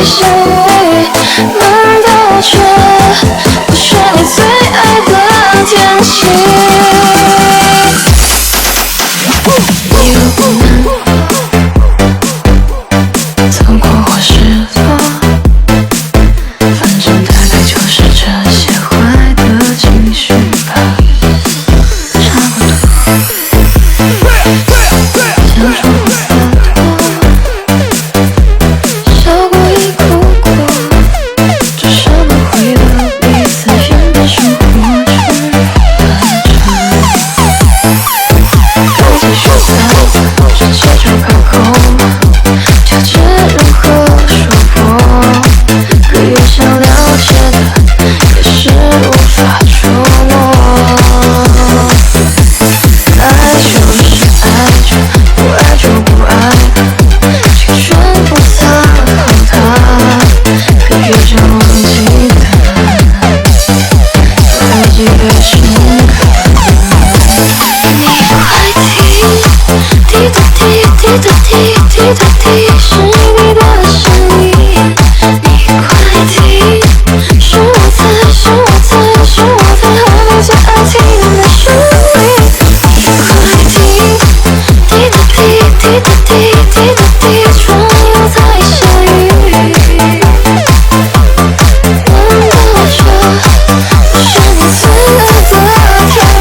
相遇，难道这不是你最爱的天气？你若不能走过我是否，反正大概就是这些坏的情绪吧，差不多。想说不洒脱，笑过也哭过，只舍不回到彼此原本生活中的该继续走，直接就开口，就知如何说破，可越想了解的，越是无法捉摸。爱就是爱着，不爱就不爱，青春不洒口它，可越想忘记它，爱就越深刻。你快听，滴答滴，滴答滴，滴答滴，是你的声音。你快听，是我在，是我在，是我在和你最爱听的旋律。你快听，滴答滴，滴答滴，滴答滴，终又在下雨。难道这不是你最爱的天气？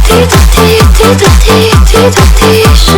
滴答滴，滴答滴，滴答滴，是